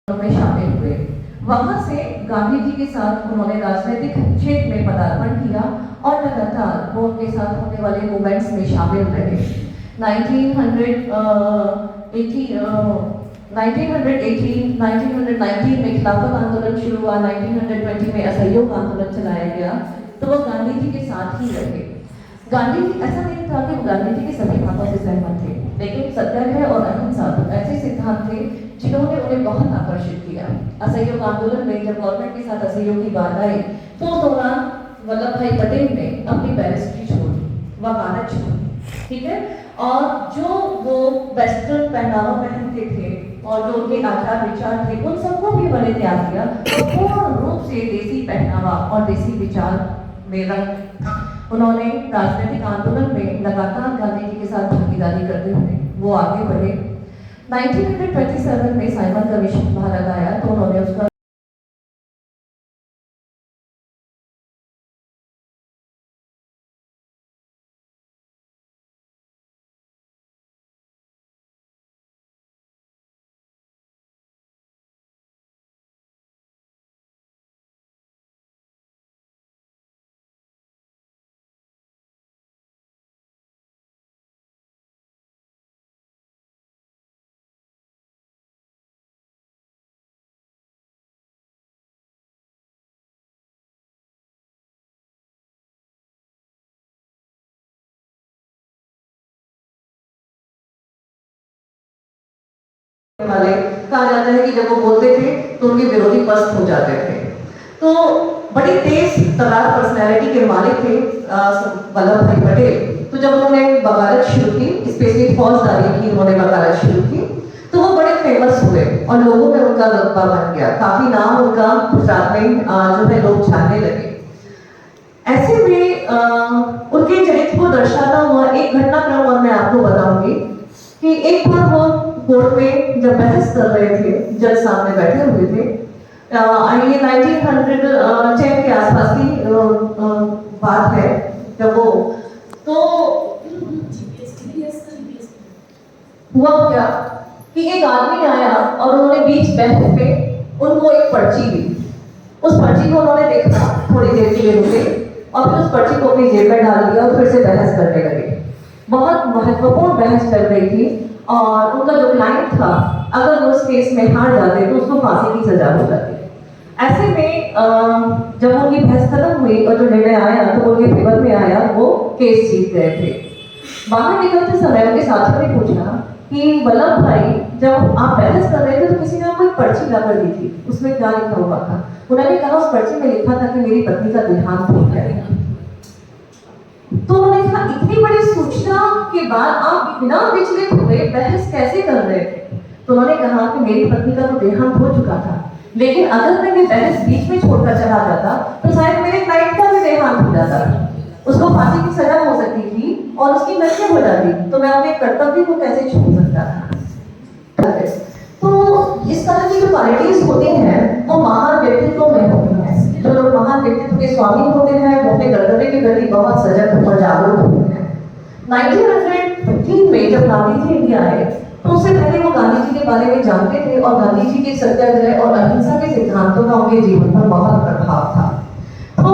में शामिल हुए। वहां से गांधी जी के साथ उन्होंने राजनीतिक क्षेत्र में पदार्पण किया और लगातार वो उनके साथ होने वाले मूवमेंट्स में शामिल रहे। 1919 में खिलाफत आंदोलन शुरू हुआ, 1920 में असहयोग आंदोलन चलाया गया, तो वो गांधी जी के साथ ही रहे। गांधी जी, ऐसा नहीं था कि वो गांधी जी के सभी बातों से सहमत थे, लेकिन सत्याग्रह और अहिंसा ऐसे सिद्धांत थे जिन्होंने उन्हें बहुत आकर्षित किया। असहयोग आंदोलन में जब गवर्नमेंट के साथ असहयोग की बात आई तो उस दौरान वल्लभ भाई पटेल ने अपनी बैरिस्ट्री छोड़ी, वकालत छोड़ी, ठीक है, और जो वो वेस्टर्न पहनावा पहनते थे और जो उनके आचार विचार थे उन सबको भी उन्होंने त्याग दिया और पूर्ण रूप से देसी पहनावा और देसी विचार में रंग उन्होंने राजनीतिक आंदोलन में लगातार गांधी जी के साथ भागीदारी करते हुए वो आगे बढ़े। 1927 में साइमन कमीशन भारत आया तो उन्होंने उसका वाले कहा जाता है कि जब वो बोलते थे तो उनके विरोधी पस्त हो जाते थे। तो बड़ी तेज तर्रार पर्सनैलिटी के मालिक थे वल्लभ भाई पटेल। तो जब उन्होंने वकालत शुरू की, स्पेशली फौजदारी की उन्होंने वकालत शुरू की, तो वो बड़े फेमस हुए और लोगों में उनका रुतबा बन गया, काफी नाम उनका गुजरात में जो है लोग जानने लगे। ऐसे में उनके चरित्र को दर्शाता हुआ एक घटनाक्रम और मैं आपको बताऊंगी कि एक बार वो कोर्ट में जब बहस कर रहे थे, जज सामने बैठे हुए थे, ये 1910 के आसपास की बात है जब वो, तो हुआ क्या कि एक आदमी आया और उन्होंने बीच बहस में उनको एक पर्ची दी। उस पर्ची को उन्होंने देखा, थोड़ी देर के लिए रुके और फिर उस पर्ची को अपनी जेब में डाल दिया और फिर से बहस करने लगे। बहुत महत्वपूर्ण बहस चल रही थी और उनका जो क्लाइंट था, अगर वो उस केस में हार जाते तो उसको फांसी की सजा हो जाती। ऐसे में जब उनकी बहस खत्म हुई और जो निर्णय आया तो उनके फेवर में आया, वो केस जीत गए थे। बाहर निकलते समय उनके साथियों ने पूछा कि वल्लभ भाई, जब आप बहस कर रहे थे तो किसी ने आपको एक पर्ची ला कर दी थी, उसमें क्या लिखा हुआ था? उन्होंने कहा उस पर्ची में लिखा था कि मेरी पत्नी का देहांत हो गया। तो उन्होंने कहा इतनी बड़ी सूचना के बाद आप बिना विचलित हुए बहस कैसे कर रहे थे? तो उन्होंने कहा कि मेरी पत्नी का तो देहांत हो चुका था, लेकिन अगर मैं ये बहस बीच में छोड़कर चला जाता तो शायद मेरे क्लाइंट का भी देहांत हो जाता, उसको फांसी की सजा हो सकती थी और उसकी मृत्यु हो जाती, तो मैं अपने कर्तव्य को कैसे छोड़ सकता था? तो इस तरह की जो क्वालिटीज होती हैं वो महान व्यक्तित्व में होती हैं। जो लोग महान व्यक्तित्व के स्वामी होते हैं वो अपने कर्तव्य के प्रति बहुत सजग और जागरूक होते हैं। 1915 में जब गांधी जी इंडिया आए तो उससे पहले वो गांधी जी के बारे में जानते थे और गांधी जी के सत्याग्रह और अहिंसा के सिद्धांतों का उनके जीवन पर बहुत प्रभाव था। तो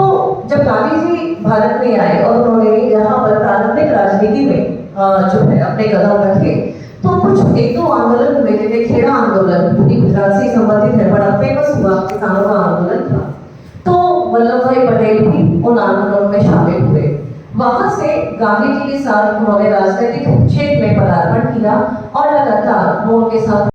जब गांधी जी भारत में आए और उन्होंने यहाँ पर प्रारंभिक राजनीति में जो है अपने कदम रखे, तो कुछ एक दो आंदोलन हुए, जैसे खेड़ा आंदोलन जो कि गुजरात से संबंधित है, बड़ा फेमस हुआ, किसानों का आंदोलन था। तो वल्लभ भाई पटेल भी उन आंदोलनों में शामिल हुए। वहां से गांधी जी के साथ उन्होंने राजनीतिक क्षेत्र में पदार्पण किया और लगातार वो उनके साथ